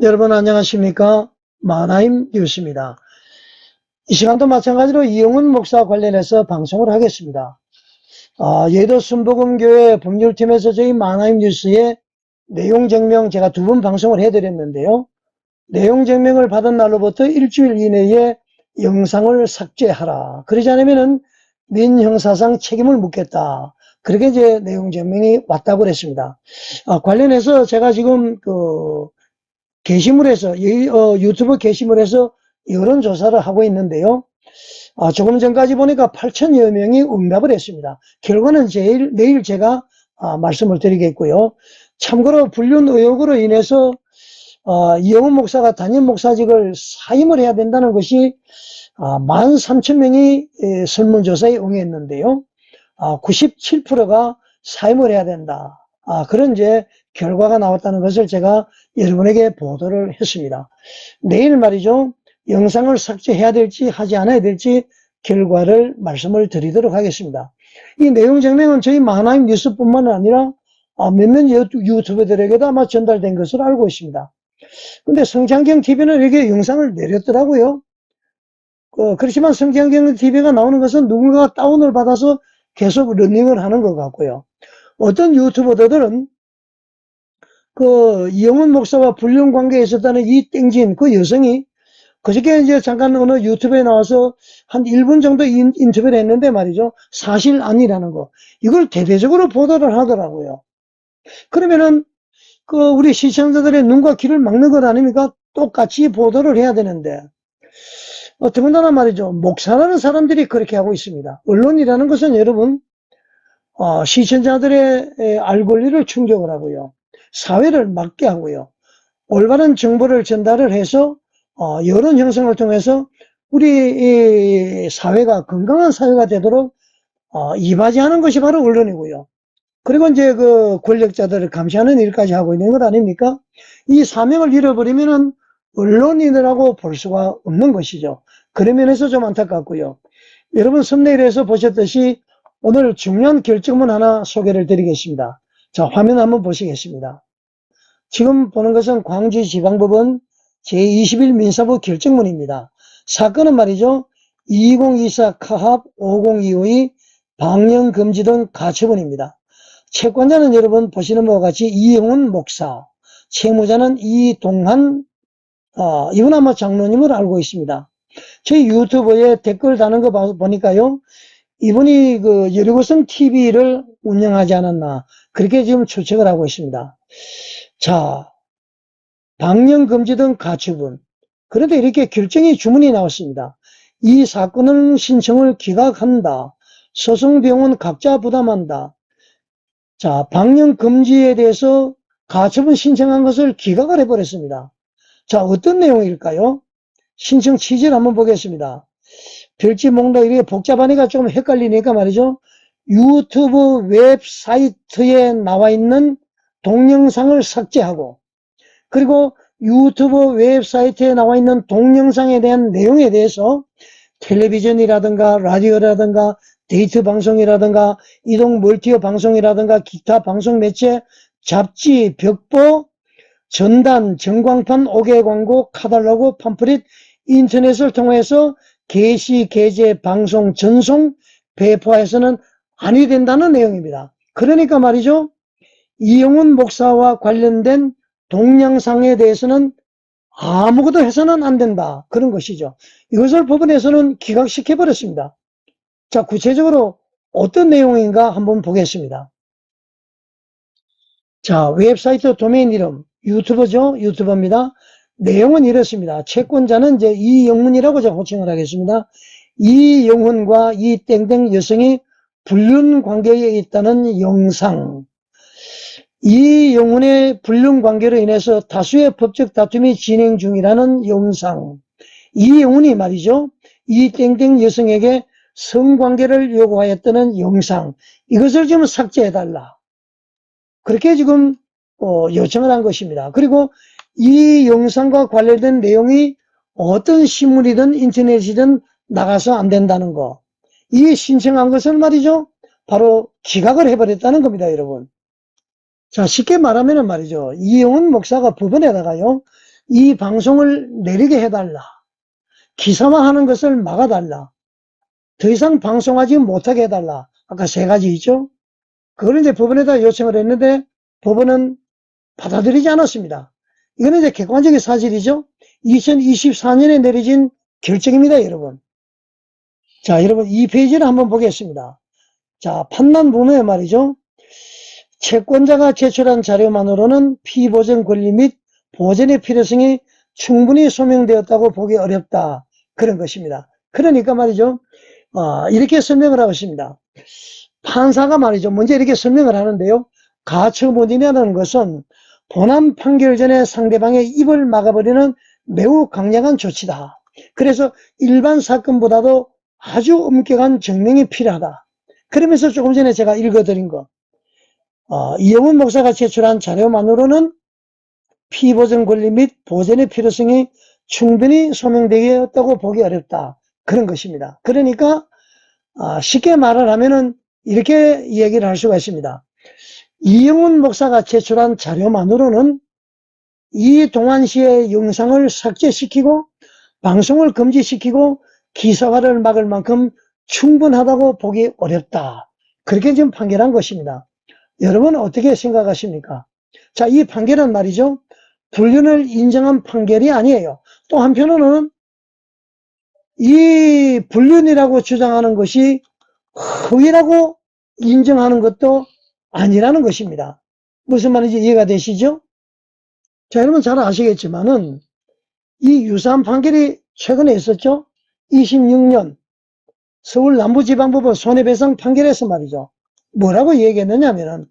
여러분 안녕하십니까? 마나임 뉴스입니다. 이 시간도 마찬가지로 이영훈 목사 관련해서 방송을 하겠습니다. 예도 순복음교회 법률팀에서 저희 마나임 뉴스에 내용 증명 제가 2번 방송을 해드렸는데요. 내용 증명을 받은 날로부터 일주일 이내에 영상을 삭제하라. 그러지 않으면은 민형사상 책임을 묻겠다. 그렇게 이제 내용 증명이 왔다고 그랬습니다. 관련해서 제가 지금 게시물에서 유튜브 게시물에서 여론조사를 하고 있는데요. 조금 전까지 보니까 8천여 명이 응답을 했습니다. 결과는 내일 제가 말씀을 드리겠고요. 참고로 불륜 의혹으로 인해서 이영훈 목사가 담임 목사직을 사임을 해야 된다는 것이 13,000명이 설문조사에 응했는데요. 97%가 사임을 해야 된다. 그런 이제 결과가 나왔다는 것을 제가 여러분에게 보도를 했습니다. 내일 말이죠. 영상을 삭제해야 될지 하지 않아야 될지 결과를 말씀을 드리도록 하겠습니다. 이 내용 증명은 저희 마나임 뉴스뿐만 아니라 몇몇 유튜버들에게도 아마 전달된 것으로 알고 있습니다. 근데 성창경 TV는 이렇게 영상을 내렸더라고요. 그렇지만 성창경 TV가 나오는 것은 누군가가 다운을 받아서 계속 러닝을 하는 것 같고요. 어떤 유튜버들은 이영훈 목사와 불륜 관계에 있었다는 이 땡진 그 여성이 그저께 이제 잠깐 어느 유튜브에 나와서 한 1분 정도 인터뷰를 했는데 말이죠. 사실 아니라는 거. 이걸 대대적으로 보도를 하더라고요. 그러면은 우리 시청자들의 눈과 귀를 막는 것 아닙니까? 똑같이 보도를 해야 되는데. 더군다나 말이죠. 목사라는 사람들이 그렇게 하고 있습니다. 언론이라는 것은 여러분, 시청자들의 알 권리를 충족을 하고요. 사회를 맡게 하고요. 올바른 정보를 전달을 해서 여론 형성을 통해서 우리 사회가 건강한 사회가 되도록 이바지하는 것이 바로 언론이고요. 그리고 이제 권력자들을 감시하는 일까지 하고 있는 것 아닙니까? 이 사명을 잃어버리면은 언론인이라고 볼 수가 없는 것이죠. 그런 면에서 좀 안타깝고요. 여러분 썸네일에서 보셨듯이 오늘 중요한 결정문 하나 소개를 드리겠습니다. 자, 화면 한번 보시겠습니다. 지금 보는 것은 광주지방법원 제21 민사부 결정문입니다. 사건은 말이죠. 2024 카합 5025의 방영금지 등 가처분입니다. 채권자는 여러분 보시는 바와 같이 이영훈 목사, 채무자는 이동한 이분 아마 장로님을 알고 있습니다. 저희 유튜브에 댓글 다는 거 보니까요. 이분이 여리고성 TV를 운영하지 않았나 그렇게 지금 추측을 하고 있습니다. 자, 방영금지 등 가처분. 그런데 이렇게 결정이 주문이 나왔습니다. 이 사건은 신청을 기각한다. 소송비용은 각자 부담한다. 자, 방영금지에 대해서 가처분 신청한 것을 기각을 해버렸습니다. 자, 어떤 내용일까요? 신청 취지를 한번 보겠습니다. 별지 목록 이렇게 복잡하니까 좀 헷갈리니까 말이죠. 유튜브 웹사이트에 나와 있는 동영상을 삭제하고 그리고 유튜브 웹사이트에 나와 있는 동영상에 대한 내용에 대해서 텔레비전이라든가 라디오라든가 데이트 방송이라든가 이동 멀티어 방송이라든가 기타 방송 매체, 잡지, 벽보, 전단, 전광판, 5개 광고, 카탈로그, 팜플릿, 인터넷을 통해서 게시, 게재, 방송, 전송, 배포해서는 아니 된다는 내용입니다. 그러니까 말이죠. 이영훈 목사와 관련된 동영상에 대해서는 아무것도 해서는 안 된다. 그런 것이죠. 이것을 법원에서는 기각시켜버렸습니다. 자, 구체적으로 어떤 내용인가 한번 보겠습니다. 자, 웹사이트 도메인 이름, 유튜버죠? 유튜버입니다. 내용은 이렇습니다. 채권자는 이제 이영훈이라고 제가 호칭을 하겠습니다. 이영훈과 이 땡땡 여성이 불륜 관계에 있다는 영상. 이영훈의 불륜 관계로 인해서 다수의 법적 다툼이 진행 중이라는 영상. 이영훈이 말이죠. 이 땡땡 여성에게 성관계를 요구하였다는 영상. 이것을 지금 삭제해달라. 그렇게 지금 요청을 한 것입니다. 그리고 이 영상과 관련된 내용이 어떤 신문이든 인터넷이든 나가서 안 된다는 거. 이 신청한 것을 말이죠. 바로 기각을 해버렸다는 겁니다, 여러분. 자, 쉽게 말하면 말이죠. 이영훈 목사가 법원에다가요. 이 방송을 내리게 해달라. 기사화하는 것을 막아달라. 더 이상 방송하지 못하게 해달라. 아까 세 가지 있죠? 그걸 이제 법원에다 요청을 했는데 법원은 받아들이지 않았습니다. 이거는 이제 객관적인 사실이죠. 2024년에 내려진 결정입니다, 여러분. 자, 여러분, 이 페이지를 한번 보겠습니다. 자, 판단 부분에 말이죠. 채권자가 제출한 자료만으로는 피보전 권리 및 보전의 필요성이 충분히 소명되었다고 보기 어렵다. 그런 것입니다. 그러니까 말이죠. 이렇게 설명을 하고 있습니다. 판사가 말이죠. 먼저 이렇게 설명을 하는데요. 가처분이라는 것은 본안 판결 전에 상대방의 입을 막아버리는 매우 강력한 조치다. 그래서 일반 사건보다도 아주 엄격한 증명이 필요하다. 그러면서 조금 전에 제가 읽어드린 거. 이영훈 목사가 제출한 자료만으로는 피보전 권리 및 보전의 필요성이 충분히 소명되었다고 보기 어렵다. 그런 것입니다. 그러니까 쉽게 말을 하면은 이렇게 얘기를 할 수가 있습니다. 이영훈 목사가 제출한 자료만으로는 이동환 씨의 영상을 삭제시키고 방송을 금지시키고 기사화를 막을 만큼 충분하다고 보기 어렵다. 그렇게 지금 판결한 것입니다. 여러분은 어떻게 생각하십니까? 자, 이 판결은 말이죠. 불륜을 인정한 판결이 아니에요. 또 한편으로는 이 불륜이라고 주장하는 것이 허위라고 인정하는 것도 아니라는 것입니다. 무슨 말인지 이해가 되시죠? 자, 여러분 잘 아시겠지만은 이 유사한 판결이 최근에 있었죠? 26년 서울 남부지방법원 손해배상 판결에서 말이죠. 뭐라고 얘기했느냐면은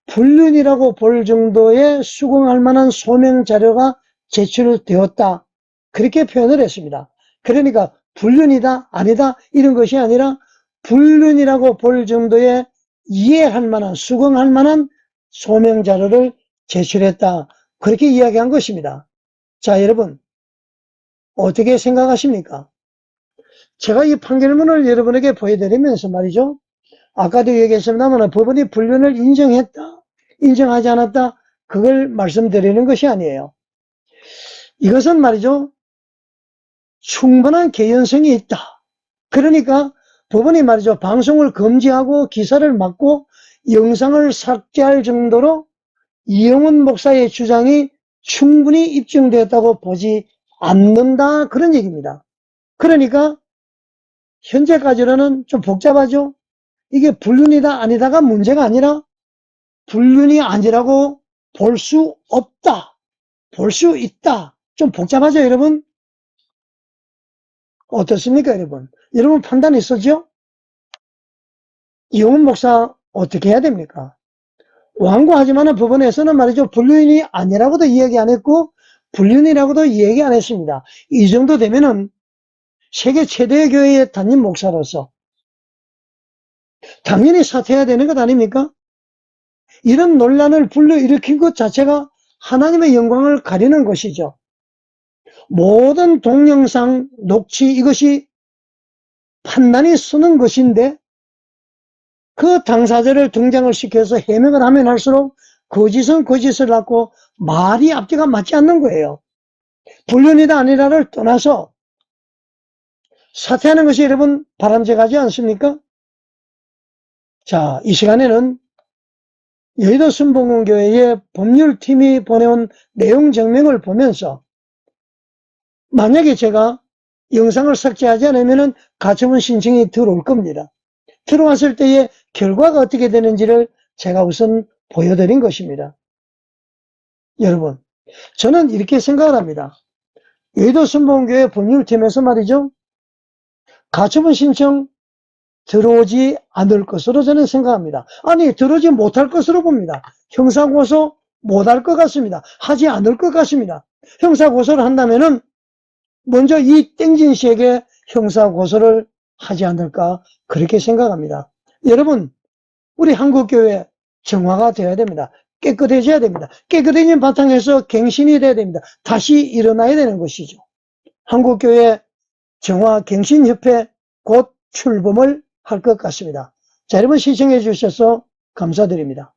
불륜이라고 볼 정도의 수긍할 만한 소명 자료가 제출되었다. 그렇게 표현을 했습니다. 그러니까 불륜이다, 아니다 이런 것이 아니라 불륜이라고 볼 정도의 이해할 만한, 수긍할 만한 소명 자료를 제출했다. 그렇게 이야기한 것입니다. 자, 여러분 어떻게 생각하십니까? 제가 이 판결문을 여러분에게 보여드리면서 말이죠. 아까도 얘기했습니다만 법원이 불륜을 인정했다, 인정하지 않았다, 그걸 말씀드리는 것이 아니에요. 이것은 말이죠. 충분한 개연성이 있다. 그러니까 법원이 말이죠. 방송을 금지하고 기사를 막고 영상을 삭제할 정도로 이영훈 목사의 주장이 충분히 입증되었다고 보지 않는다. 그런 얘기입니다. 그러니까 현재까지는 좀 복잡하죠. 이게 불륜이다 아니다가 문제가 아니라 불륜이 아니라고 볼 수 없다, 볼 수 있다. 좀 복잡하죠, 여러분? 어떻습니까, 여러분? 여러분 판단이 있었죠? 이영훈 목사 어떻게 해야 됩니까? 완고하지만 법원에서는 말이죠. 불륜이 아니라고도 이야기 안 했고 불륜이라고도 이야기 안 했습니다. 이 정도 되면은 세계 최대의 교회의 담임 목사로서 당연히 사퇴해야 되는 것 아닙니까? 이런 논란을 불러일으킨 것 자체가 하나님의 영광을 가리는 것이죠. 모든 동영상, 녹취 이것이 판단이 서는 것인데 그 당사자를 등장을 시켜서 해명을 하면 할수록 거짓은 거짓을 낳고 말이 앞뒤가 맞지 않는 거예요. 불륜이다 아니라를 떠나서 사퇴하는 것이 여러분 바람직하지 않습니까? 자, 이 시간에는 여의도 순복음교회의 법률팀이 보내온 내용 증명을 보면서 만약에 제가 영상을 삭제하지 않으면 가처분 신청이 들어올 겁니다. 들어왔을 때의 결과가 어떻게 되는지를 제가 우선 보여드린 것입니다. 여러분, 저는 이렇게 생각을 합니다. 여의도 순복음교회 법률팀에서 말이죠. 가처분 신청 들어오지 않을 것으로 저는 생각합니다. 아니, 들어오지 못할 것으로 봅니다. 형사고소 못할 것 같습니다. 하지 않을 것 같습니다. 형사고소를 한다면은 먼저 이 땡진 씨에게 형사고소를 하지 않을까 그렇게 생각합니다. 여러분, 우리 한국교회 정화가 되어야 됩니다. 깨끗해져야 됩니다. 깨끗해진 바탕에서 갱신이 돼야 됩니다. 다시 일어나야 되는 것이죠. 한국교회 정화 갱신협회 곧 출범을 할 것 같습니다. 자, 여러분 시청해 주셔서 감사드립니다.